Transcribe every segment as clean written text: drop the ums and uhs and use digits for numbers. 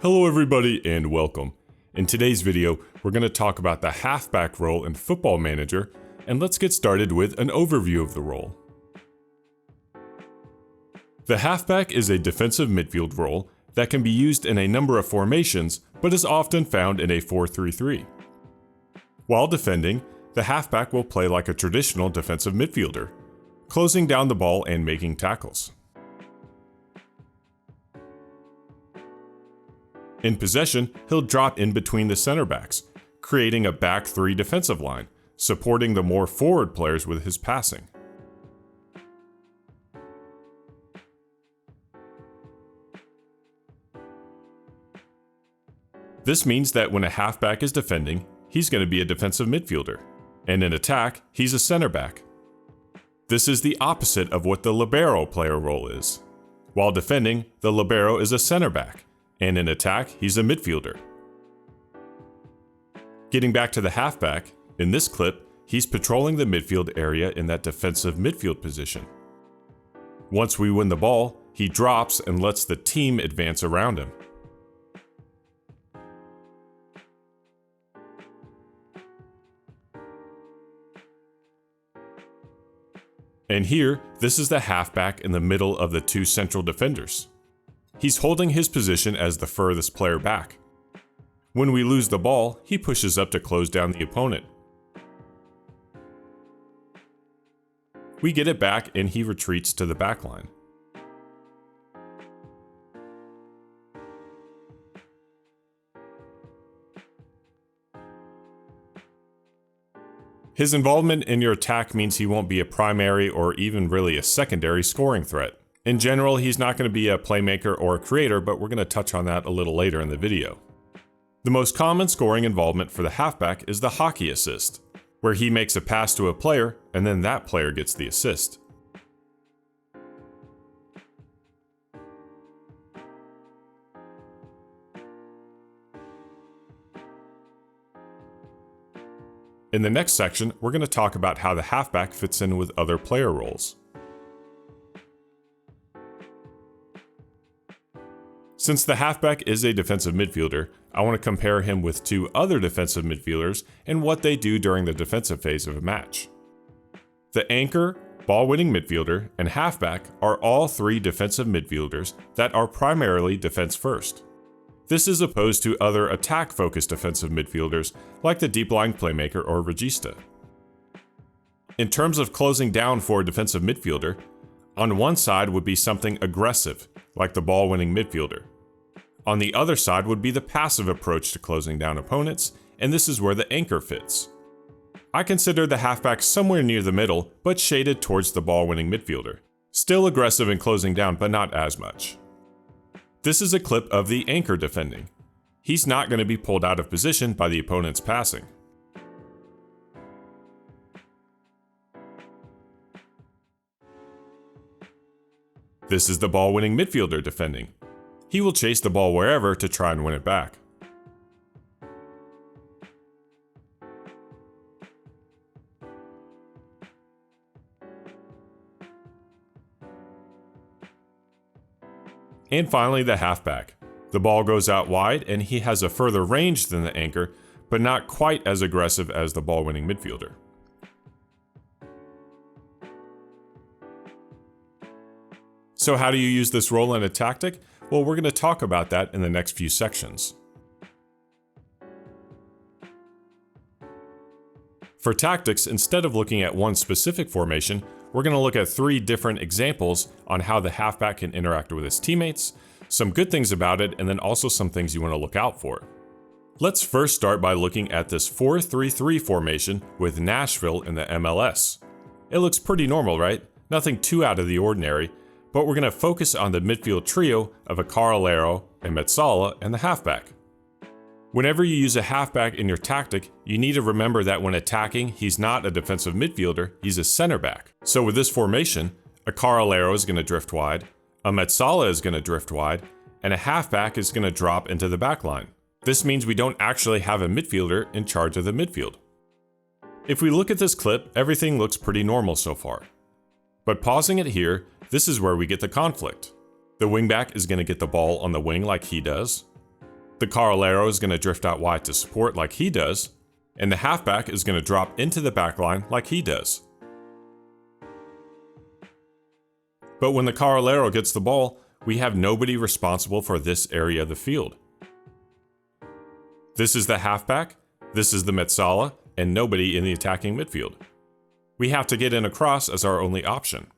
Hello everybody and welcome. In today's video, we're going to talk about the halfback role in Football Manager, and let's get started with an overview of the role. The halfback is a defensive midfield role that can be used in a number of formations, but is often found in a 4-3-3. While defending, the halfback will play like a traditional defensive midfielder, closing down the ball and making tackles. In possession, he'll drop in between the center backs, creating a back three defensive line, supporting the more forward players with his passing. This means that when a halfback is defending, he's going to be a defensive midfielder, and in attack, he's a center back. This is the opposite of what the libero player role is. While defending, the libero is a center back, and in attack, he's a midfielder. Getting back to the halfback, in this clip, he's patrolling the midfield area in that defensive midfield position. Once we win the ball, he drops and lets the team advance around him. And here, this is the halfback in the middle of the two central defenders. He's holding his position as the furthest player back. When we lose the ball, he pushes up to close down the opponent. We get it back and he retreats to the back line. His involvement in your attack means he won't be a primary or even really a secondary scoring threat. In general, he's not going to be a playmaker or a creator, but we're going to touch on that a little later in the video. The most common scoring involvement for the halfback is the hockey assist, where he makes a pass to a player and then that player gets the assist. In the next section, we're going to talk about how the halfback fits in with other player roles. Since the halfback is a defensive midfielder, I want to compare him with two other defensive midfielders and what they do during the defensive phase of a match. The anchor, ball-winning midfielder, and halfback are all three defensive midfielders that are primarily defense first. This is opposed to other attack-focused defensive midfielders like the deep-lying playmaker or regista. In terms of closing down for a defensive midfielder, on one side would be something aggressive, like the ball-winning midfielder. On the other side would be the passive approach to closing down opponents, and this is where the anchor fits. I consider the halfback somewhere near the middle, but shaded towards the ball-winning midfielder. Still aggressive in closing down, but not as much. This is a clip of the anchor defending. He's not going to be pulled out of position by the opponent's passing. This is the ball-winning midfielder defending. He will chase the ball wherever to try and win it back. And finally, the halfback. The ball goes out wide and he has a further range than the anchor, but not quite as aggressive as the ball-winning midfielder. So how do you use this role in a tactic? Well, we're going to talk about that in the next few sections. For tactics, instead of looking at one specific formation, we're going to look at three different examples on how the halfback can interact with his teammates, some good things about it, and then also some things you want to look out for. Let's first start by looking at this 4-3-3 formation with Nashville in the MLS. It looks pretty normal, right? Nothing too out of the ordinary. But we're going to focus on the midfield trio of a Carrilero, a Metsala, and the halfback. Whenever you use a halfback in your tactic, you need to remember that when attacking, he's not a defensive midfielder, he's a center back. So with this formation, a Carrilero is going to drift wide, a Metsala is going to drift wide, and a halfback is going to drop into the back line. This means we don't actually have a midfielder in charge of the midfield. If we look at this clip, everything looks pretty normal so far. But pausing it here, this is where we get the conflict. The wingback is going to get the ball on the wing like he does. The Carrilero is going to drift out wide to support like he does, and the halfback is going to drop into the back line like he does. But when the Carrilero gets the ball, we have nobody responsible for this area of the field. This is the halfback, this is the Metsala, and nobody in the attacking midfield. We have to get in across as our only option.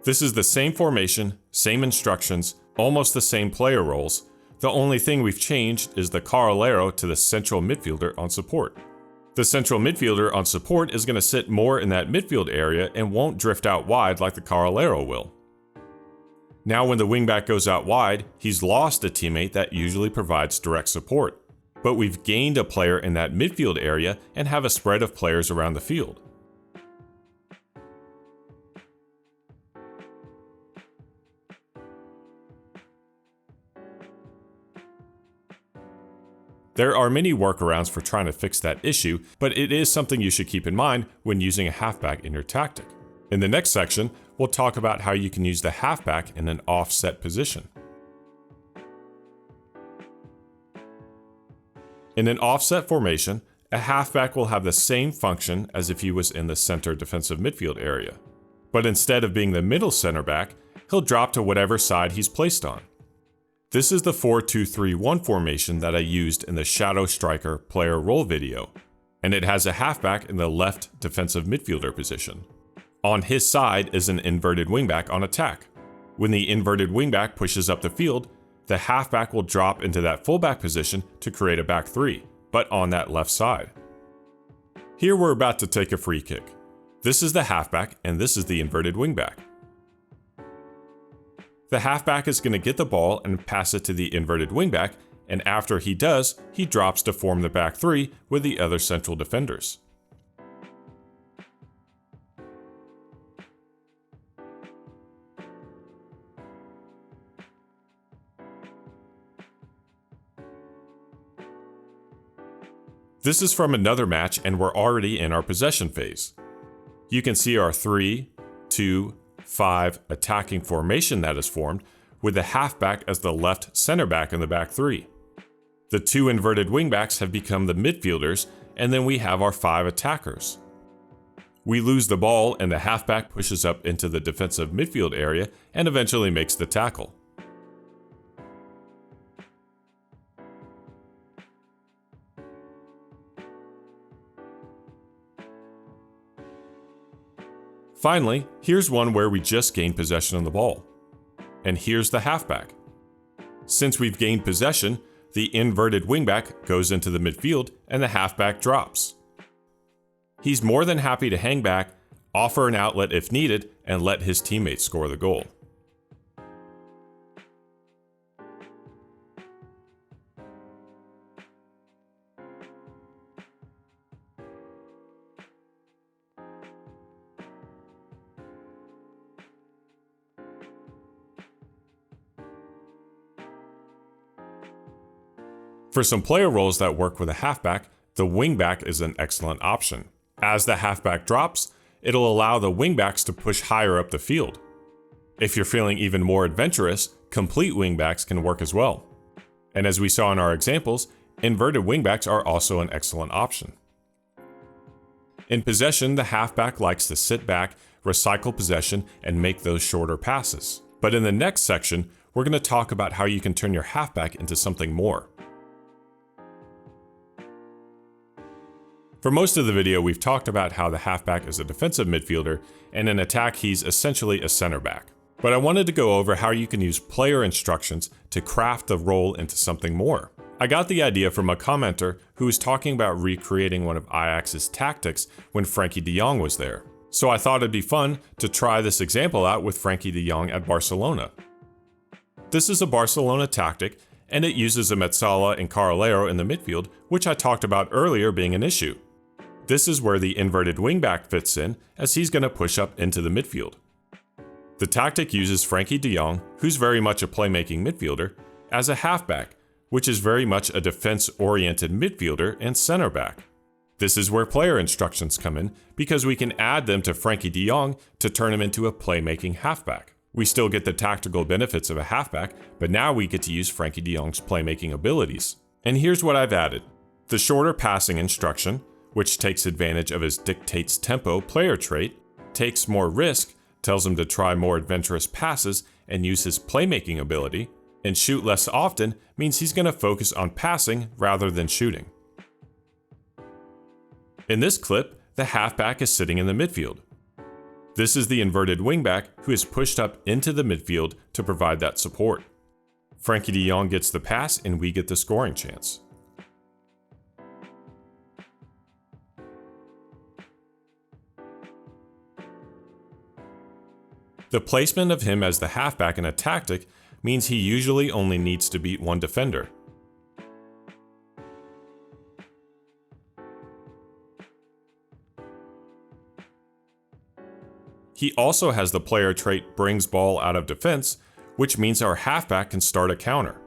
This is the same formation, same instructions, almost the same player roles. The only thing we've changed is the Carrilero to the central midfielder on support. The central midfielder on support is going to sit more in that midfield area and won't drift out wide like the Carrilero will. Now when the wingback goes out wide, he's lost a teammate that usually provides direct support. But we've gained a player in that midfield area and have a spread of players around the field. There are many workarounds for trying to fix that issue, but it is something you should keep in mind when using a halfback in your tactic. In the next section, we'll talk about how you can use the halfback in an offset position. In an offset formation, a halfback will have the same function as if he was in the center defensive midfield area. But instead of being the middle center back, he'll drop to whatever side he's placed on. This is the 4-2-3-1 formation that I used in the Shadow Striker player role video, and it has a halfback in the left defensive midfielder position. On his side is an inverted wingback on attack. When the inverted wingback pushes up the field, the halfback will drop into that fullback position to create a back three, but on that left side. Here we're about to take a free kick. This is the halfback and this is the inverted wingback. The halfback is going to get the ball and pass it to the inverted wingback, and after he does, he drops to form the back three with the other central defenders. This is from another match and we're already in our possession phase. You can see our 3-2-5 attacking formation that is formed, with the halfback as the left center back in the back three. The two inverted wingbacks have become the midfielders, and then we have our 5 attackers. We lose the ball and the halfback pushes up into the defensive midfield area and eventually makes the tackle. Finally, here's one where we just gained possession of the ball. And here's the halfback. Since we've gained possession, the inverted wingback goes into the midfield and the halfback drops. He's more than happy to hang back, offer an outlet if needed, and let his teammates score the goal. For some player roles that work with a halfback, the wingback is an excellent option. As the halfback drops, it'll allow the wingbacks to push higher up the field. If you're feeling even more adventurous, complete wingbacks can work as well. And as we saw in our examples, inverted wingbacks are also an excellent option. In possession, the halfback likes to sit back, recycle possession, and make those shorter passes. But in the next section, we're going to talk about how you can turn your halfback into something more. For most of the video, we've talked about how the halfback is a defensive midfielder, and in attack he's essentially a center back. But I wanted to go over how you can use player instructions to craft the role into something more. I got the idea from a commenter who was talking about recreating one of Ajax's tactics when Frankie de Jong was there. So I thought it'd be fun to try this example out with Frankie de Jong at Barcelona. This is a Barcelona tactic, and it uses a Metsala and Carrilero in the midfield, which I talked about earlier being an issue. This is where the inverted wingback fits in, as he's going to push up into the midfield. The tactic uses Frankie de Jong, who's very much a playmaking midfielder, as a halfback, which is very much a defense-oriented midfielder and center back. This is where player instructions come in, because we can add them to Frankie de Jong to turn him into a playmaking halfback. We still get the tactical benefits of a halfback, but now we get to use Frankie de Jong's playmaking abilities. And here's what I've added. The shorter passing instruction, which takes advantage of his dictates tempo player trait, takes more risk, tells him to try more adventurous passes and use his playmaking ability, and shoot less often means he's going to focus on passing rather than shooting. In this clip, the halfback is sitting in the midfield. This is the inverted wingback who is pushed up into the midfield to provide that support. Frankie de Jong gets the pass and we get the scoring chance. The placement of him as the halfback in a tactic means he usually only needs to beat one defender. He also has the player trait brings ball out of defense, which means our halfback can start a counter.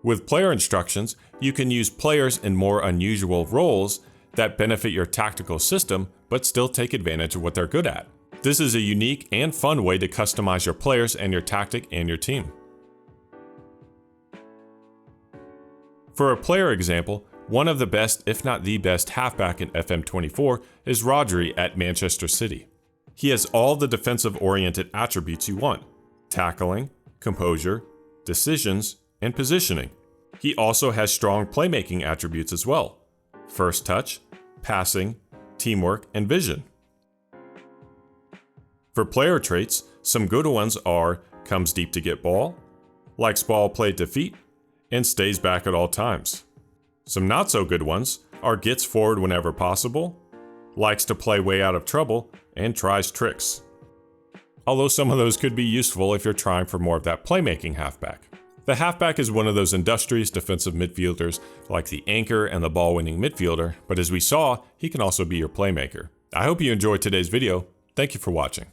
With player instructions, you can use players in more unusual roles that benefit your tactical system but still take advantage of what they're good at. This is a unique and fun way to customize your players and your tactic and your team. For a player example, one of the best, if not the best, halfback in FM24 is Rodri at Manchester City. He has all the defensive-oriented attributes you want: tackling, composure, decisions, and positioning. He also has strong playmaking attributes as well: first touch, passing, teamwork, and vision. For player traits, some good ones are comes deep to get ball, likes ball played to feet, and stays back at all times. Some not so good ones are gets forward whenever possible, likes to play way out of trouble, and tries tricks. Although some of those could be useful if you're trying for more of that playmaking halfback. The halfback is one of those industrious defensive midfielders like the anchor and the ball-winning midfielder, but as we saw, he can also be your playmaker. I hope you enjoyed today's video. Thank you for watching.